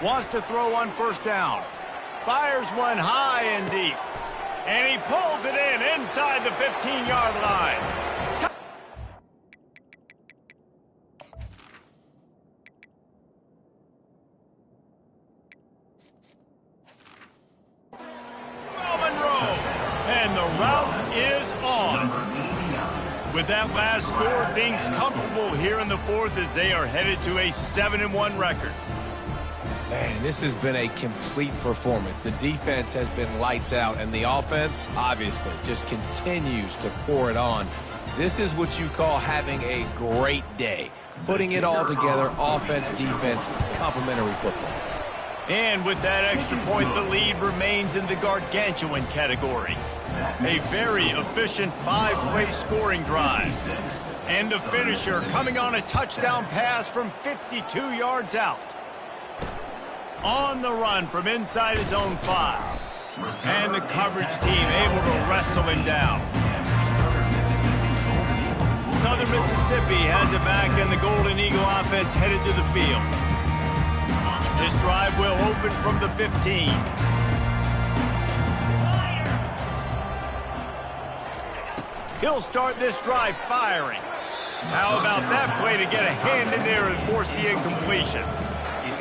Wants to throw on first down. Fires one high and deep. And he pulls it in inside the 15-yard line. And the route is on. With that last score, things comfortable here in the fourth as they are headed to a 7-1 record. Man, this has been a complete performance. The defense has been lights out, and the offense, obviously, just continues to pour it on. This is what you call having a great day. Putting it all together, offense, defense, complementary football. And with that extra point, the lead remains in the gargantuan category. A very efficient 5-play scoring drive. And the finisher coming on a touchdown pass from 52 yards out. On the run from inside his own 5. And the coverage team able to wrestle him down. Southern Mississippi has it back, and the Golden Eagle offense headed to the field. This drive will open from the 15. He'll start this drive firing. How about that play to get a hand in there and force the incompletion?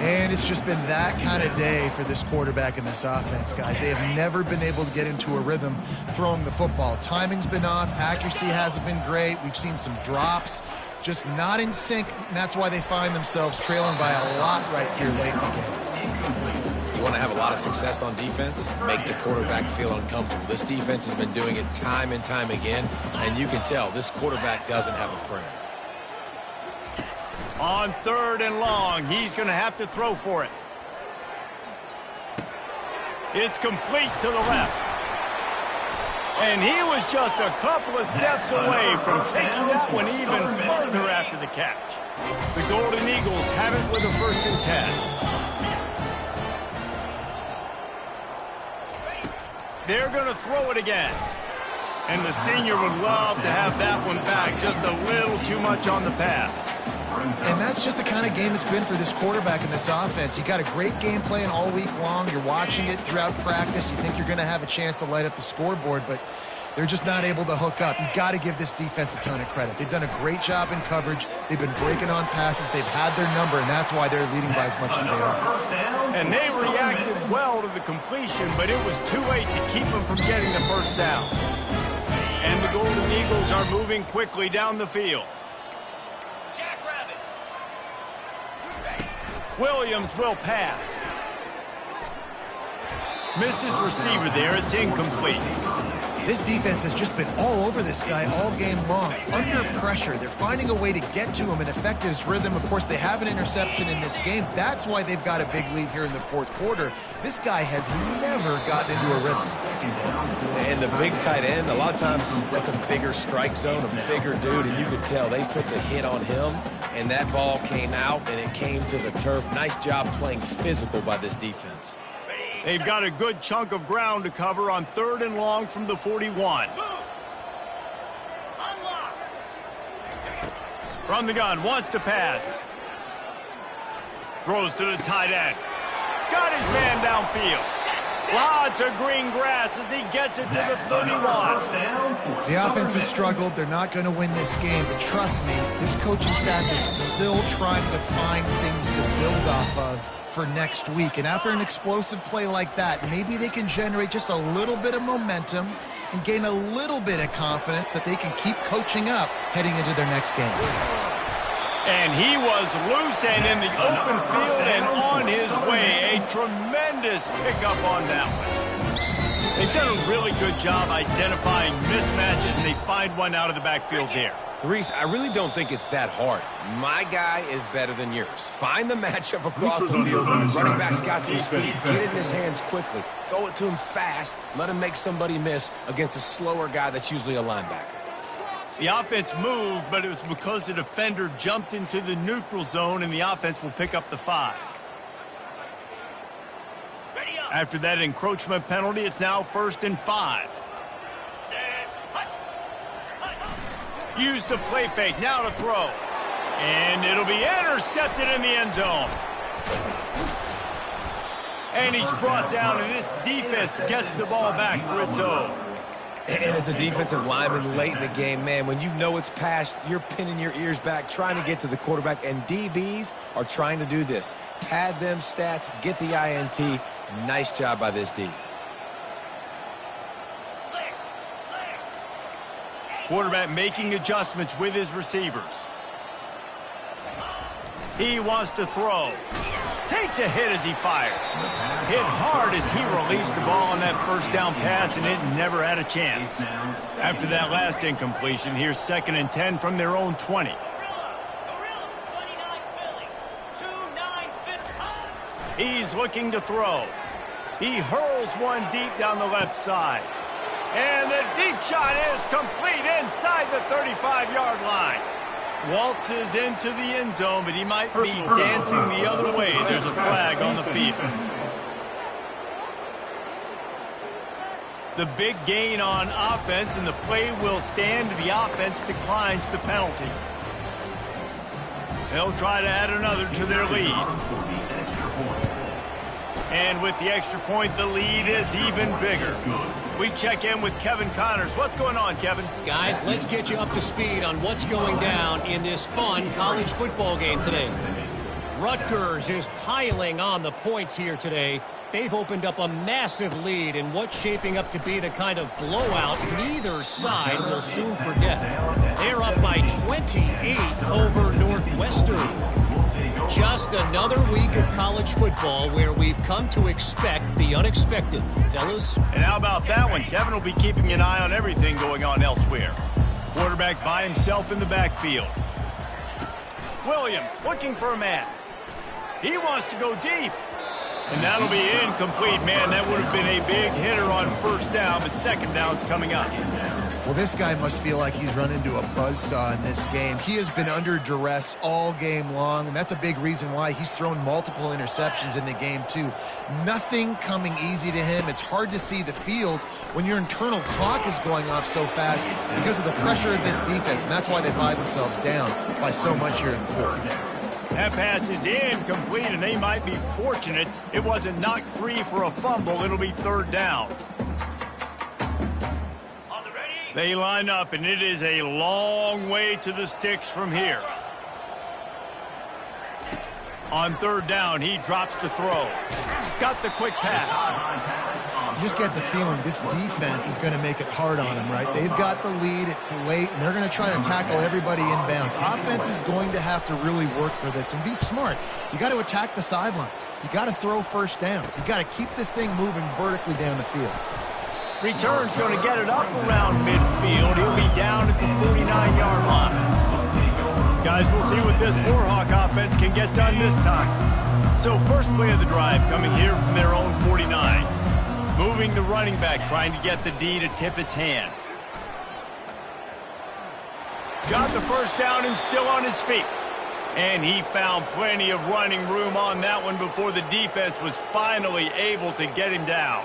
And it's just been that kind of day for this quarterback and this offense, guys. They have never been able to get into a rhythm throwing the football. Timing's been off. Accuracy hasn't been great. We've seen some drops. Just not in sync, and that's why they find themselves trailing by a lot right here late in the game. You want to have a lot of success on defense? Make the quarterback feel uncomfortable. This defense has been doing it time and time again, and you can tell this quarterback doesn't have a prayer. On third and long, he's going to have to throw for it. It's complete to the left. And he was just a couple of steps away from taking that one even further after the catch. The Golden Eagles have it with a 1st and 10. They're going to throw it again. And the senior would love to have that one back, just a little too much on the pass. And that's just the kind of game it's been for this quarterback and this offense. You got a great game plan all week long. You're watching it throughout practice. You think you're going to have a chance to light up the scoreboard, but they're just not able to hook up. You got to give this defense a ton of credit. They've done a great job in coverage. They've been breaking on passes. They've had their number, and that's why they're leading by as much as they are. And they reacted well to the completion, but it was too late to keep them from getting the first down. And the Golden Eagles are moving quickly down the field. Williams will pass. Missed his receiver there. It's incomplete. This defense has just been all over this guy all game long. Under pressure, they're finding a way to get to him and affect his rhythm. Of course, they have an interception in this game. That's why they've got a big lead here in the fourth quarter. This guy has never gotten into a rhythm. And the big tight end, a lot of times that's a bigger strike zone, a bigger dude, and you could tell they put the hit on him, and that ball came out, and it came to the turf. Nice job playing physical by this defense. They've got a good chunk of ground to cover on 3rd and long from the 41. From the gun, wants to pass. Throws to the tight end. got his man downfield. Lots of green grass as he gets it to the 31. The offense has struggled. They're not going to win this game, but trust me, this coaching staff is still trying to find things to build off of for next week. And after an explosive play like that, maybe they can generate just a little bit of momentum and gain a little bit of confidence that they can keep coaching up heading into their next game. And he was loose and in the open field and on his way. A tremendous pickup on that one. They've done a really good job identifying mismatches, and they find one out of the backfield there. Reese, I really don't think it's that hard. My guy is better than yours. Find the matchup across the field. Running back's got some speed. Get it in his hands quickly. Throw it to him fast. Let him make somebody miss against a slower guy that's usually a linebacker. The offense moved, but it was because the defender jumped into the neutral zone, and the offense will pick up the 5. After that encroachment penalty, it's now 1st and 5. Use the play fake, now to throw. And it'll be intercepted in the end zone. And he's brought down, and this defense gets the ball back for its own. And as a defensive lineman late in the game, man, when you know it's past, you're pinning your ears back, trying to get to the quarterback, and DBs are trying to do this. Pad them stats, get the INT. Nice job by this D. Quarterback making adjustments with his receivers. He wants to throw. Takes a hit as he fires. Hit hard as he released the ball on that first down pass, and it never had a chance. After that last incompletion, here's 2nd and 10 from their own 20. He's looking to throw. He hurls one deep down the left side. And the deep shot is complete inside the 35-yard line. Waltzes into the end zone, but he might be dancing the other way. There's a flag on the field. The big gain on offense, and the play will stand. The offense declines the penalty. They'll try to add another to their lead. And with the extra point, the lead is even bigger. We check in with Kevin Connors. What's going on, Kevin? Guys, let's get you up to speed on what's going down in this fun college football game today. Rutgers is piling on the points here today. They've opened up a massive lead in what's shaping up to be the kind of blowout neither side will soon forget. They're up by 28 over Northwestern. Just another week of college football where we've come to expect the unexpected, fellas. And how about that one? Kevin will be keeping an eye on everything going on elsewhere. Quarterback by himself in the backfield. Williams looking for a man. He wants to go deep. And that'll be incomplete. Man, that would have been a big hitter on first down, but second down's coming up. Well, this guy must feel like he's run into a buzzsaw in this game. He has been under duress all game long, and that's a big reason why he's thrown multiple interceptions in the game, too. Nothing coming easy to him. It's hard to see the field when your internal clock is going off so fast because of the pressure of this defense, and that's why they find themselves down by so much here in the fourth. That pass is incomplete, and they might be fortunate it wasn't knocked free for a fumble. It'll be 3rd down. They line up, and it is a long way to the sticks from here. On 3rd down, he drops the throw. Got the quick pass. You just get the feeling this defense is going to make it hard on them, right? They've got the lead, it's late, and they're going to try to tackle everybody inbounds. Offense is going to have to really work for this and be smart. You got to attack the sidelines. You got to throw first downs. You got to keep this thing moving vertically down the field. Return's going to get it up around midfield. He'll be down at the 49-yard line. Guys, we'll see what this Warhawk offense can get done this time. So first play of the drive coming here from their own 49. Moving the running back, trying to get the D to tip its hand. Got the first down and still on his feet. And he found plenty of running room on that one before the defense was finally able to get him down.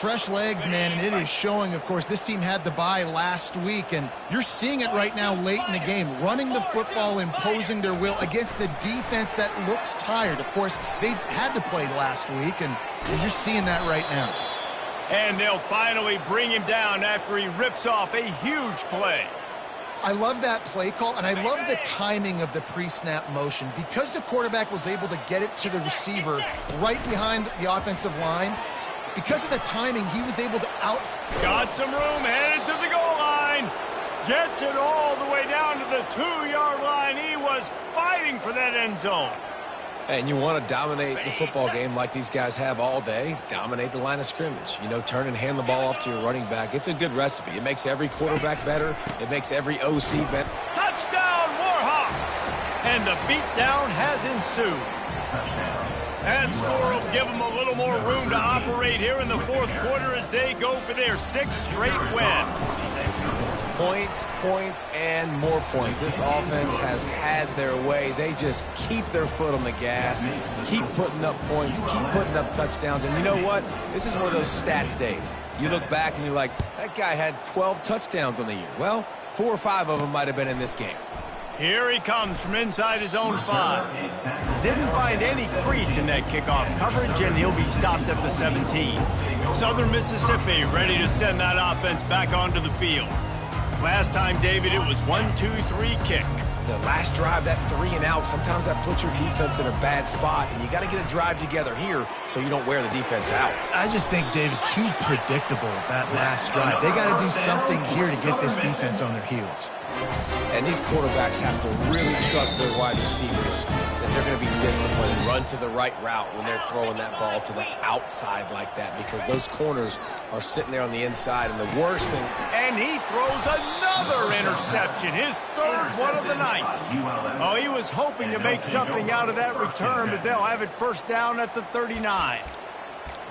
Fresh legs, man, and it is showing. Of course, this team had the bye last week, and you're seeing it right now late in the game, running the football, imposing their will against the defense that looks tired. Of course, they had to play last week, and you're seeing that right now. And they'll finally bring him down after he rips off a huge play. I love that play call, and I love the timing of the pre-snap motion. Because the quarterback was able to get it to the receiver right behind the offensive line, because of the timing, he was able to Got some room, headed to the goal line. Gets it all the way down to the 2-yard line. He was fighting for that end zone. And you want to dominate the football game like these guys have all day. Dominate the line of scrimmage. You know, turn and hand the ball off to your running back. It's a good recipe. It makes every quarterback better. It makes every OC better. Touchdown, Warhawks! And the beatdown has ensued. That score will give them a little more room to operate here in the fourth quarter as they go for their 6th straight win. Points, points, and more points. This offense has had their way. They just keep their foot on the gas, keep putting up points, keep putting up touchdowns. And you know what? This is one of those stats days. You look back and you're like, that guy had 12 touchdowns on the year. Well, 4 or 5 of them might have been in this game. Here he comes from inside his own 5. Didn't find any crease in that kickoff coverage, and he'll be stopped at the 17. Southern Mississippi ready to send that offense back onto the field. Last time, David, it was 1-2-3 kick. The last drive, that 3 and out, sometimes that puts your defense in a bad spot, and you got to get a drive together here so you don't wear the defense out. I just think, David, too predictable, that last drive. They got to do something here to get this defense on their heels. And these quarterbacks have to really trust their wide receivers that they're going to be disciplined and run to the right route when they're throwing that ball to the outside like that, because those corners are sitting there on the inside. And the worst thing... And he throws another interception, his 3rd one of the night. Oh, he was hoping to make something out of that return, but they'll have it first down at the 39.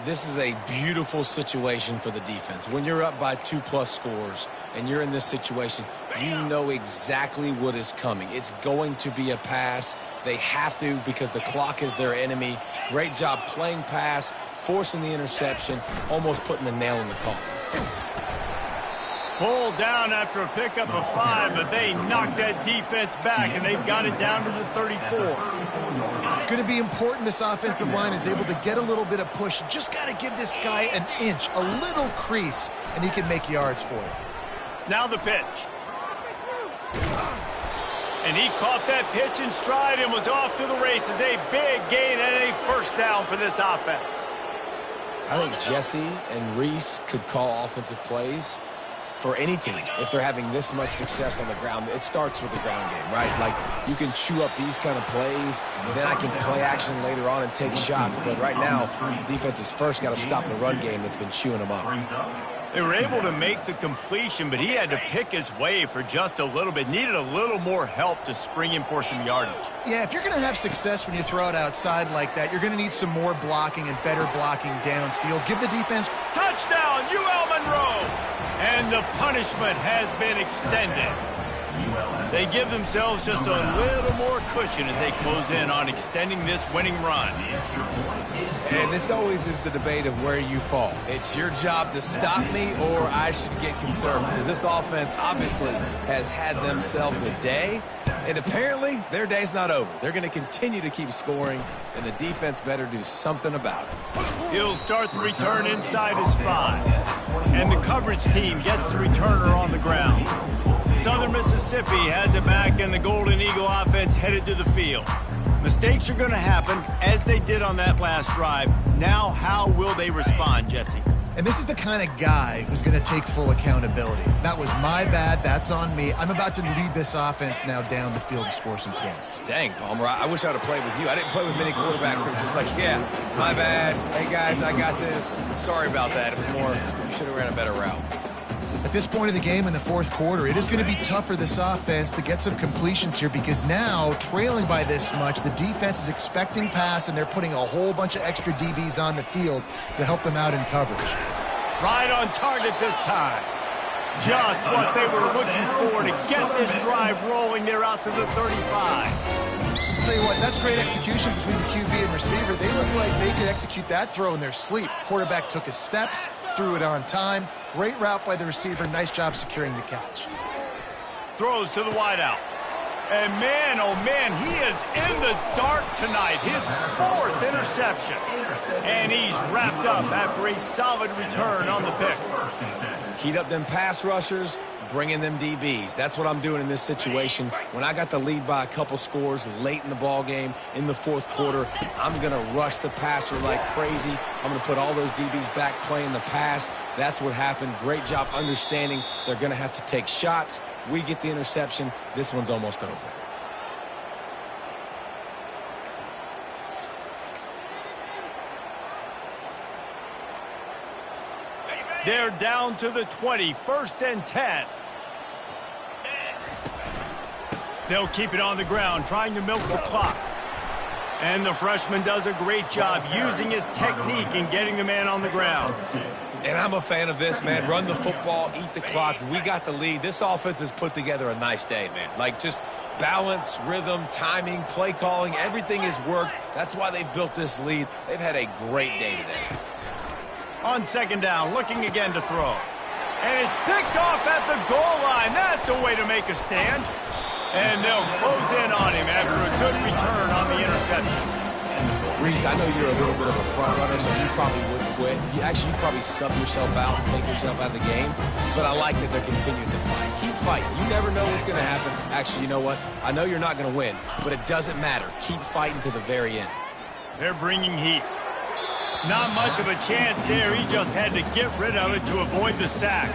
This is a beautiful situation for the defense. When you're up by 2+ scores and you're in this situation, you know exactly what is coming. It's going to be a pass. They have to, because the clock is their enemy. Great job playing pass, forcing the interception, almost putting the nail in the coffin. Pulled down after a pickup of 5, but they knocked that defense back, and they've got it down to the 34. It's going to be important this offensive line is able to get a little bit of push. Just got to give this guy an inch, a little crease, and he can make yards for it. Now the pitch. And he caught that pitch in stride and was off to the races. A big gain and a first down for this offense. I think Jesse and Reese could call offensive plays for any team if they're having this much success on the ground. It starts with the ground game, right? Like, you can chew up these kind of plays, then I can play action later on and take shots. But right now, defense has first got to stop the run game that's been chewing them up. They were able to make the completion, but he had to pick his way for just a little bit. Needed a little more help to spring him for some yardage. Yeah, if you're going to have success when you throw it outside like that, you're going to need some more blocking and better blocking downfield. Give the defense... Touchdown, UL Monroe! And the punishment has been extended. They give themselves just a little more cushion as they close in on extending this winning run. And this always is the debate of where you fall. It's your job to stop me, or I should get concerned, because this offense obviously has had themselves a day, and apparently their day's not over. They're going to continue to keep scoring, and the defense better do something about it. He'll start the return inside his 5, and the coverage team gets the returner on the ground. Southern Mississippi has it back, and the Golden Eagle offense headed to the field. Mistakes are going to happen, as they did on that last drive. Now, how will they respond, Jesse? And this is the kind of guy who's going to take full accountability. That was my bad. That's on me. I'm about to lead this offense now down the field and score some points. Dang, Palmer, I wish I would have played with you. I didn't play with many quarterbacks that were just like, yeah, my bad. Hey, guys, I got this. Sorry about that. It was more, should have ran a better route. At this point of the game in the fourth quarter, it is going to be tough for this offense to get some completions here, because now, trailing by this much, the defense is expecting pass, and they're putting a whole bunch of extra DBs on the field to help them out in coverage. Right on target this time. Just what they were looking for to get this drive rolling. They're out to the 35. I'll tell you what, that's great execution between the QB and receiver. They look like they could execute that throw in their sleep. Quarterback took his steps, threw it on time. Great route by the receiver. Nice job securing the catch. Throws to the wideout. And man, oh man, he is in the dark tonight. His 4th interception. And he's wrapped up after a solid return on the pick. Heat up them pass rushers, bring in them DBs. That's what I'm doing in this situation. When I got the lead by a couple scores late in the ball game, in the 4th quarter, I'm going to rush the passer like crazy. I'm going to put all those DBs back playing the pass. That's what happened. Great job understanding they're going to have to take shots. We get the interception. This one's almost over. They're down to the 20, 1st and 10. They'll keep it on the ground, trying to milk the clock. And the freshman does a great job using his technique and getting the man on the ground. And I'm a fan of this, man. Run the football, eat the clock. We got the lead. This offense has put together a nice day, man. Like, just balance, rhythm, timing, play calling, everything has worked. That's why they've built this lead. They've had a great day today. On 2nd down, looking again to throw. And it's picked off at the goal line. That's a way to make a stand. And they'll close in on him after a good return on the interception. Reese, I know you're a little bit of a front runner, so you probably wouldn't quit. You'd probably sub yourself out and take yourself out of the game. But I like that they're continuing to fight. Keep fighting. You never know what's going to happen. Actually, you know what? I know you're not going to win, but it doesn't matter. Keep fighting to the very end. They're bringing heat. Not much of a chance there. He just had to get rid of it to avoid the sack.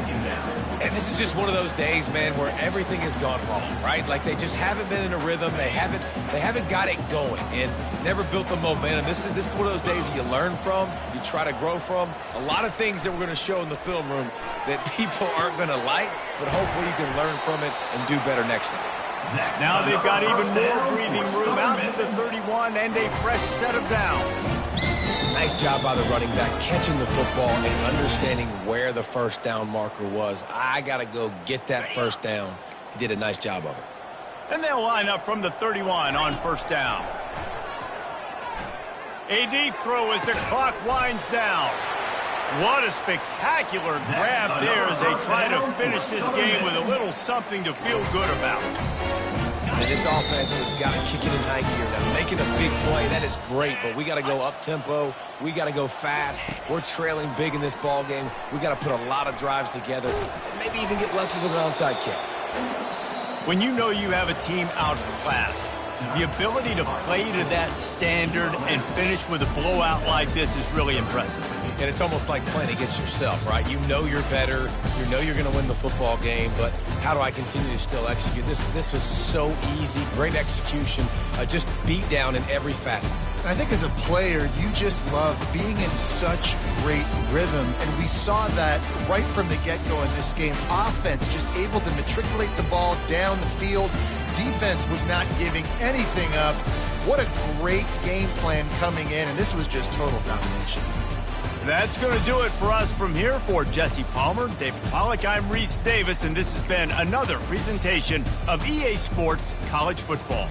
And this is just one of those days, man, where everything has gone wrong, right? Like, they just haven't been in a rhythm. They haven't got it going and never built the momentum. This is one of those days that you learn from, you try to grow from. A lot of things that we're going to show in the film room that people aren't going to like, but hopefully you can learn from it and do better next time. Now they've got even more breathing room out to the 31 and a fresh set of downs. Nice job by the running back, catching the football and understanding where the 1st down marker was. I got to go get that 1st down. He did a nice job of it. And they'll line up from the 31 on 1st down. A deep throw as the clock winds down. What a spectacular grab there as they try to finish this game with a little something to feel good about. And this offense has got to kick it in high gear now. Making a big play, that is great, but we got to go up-tempo. We got to go fast. We're trailing big in this ball game. We got to put a lot of drives together and maybe even get lucky with an onside kick. When you know you have a team outclassed, the ability to play to that standard and finish with a blowout like this is really impressive. And it's almost like playing against yourself, right? You know you're better. You know you're going to win the football game, but how do I continue to still execute? This was so easy. Great execution. Just beat down in every facet. I think as a player, you just love being in such great rhythm, and we saw that right from the get-go in this game. Offense just able to matriculate the ball down the field. Defense was not giving anything up. What a great game plan coming in, and this was just total domination. That's going to do it for us from here. For Jesse Palmer, David Pollack, I'm Reese Davis, and this has been another presentation of EA Sports College Football.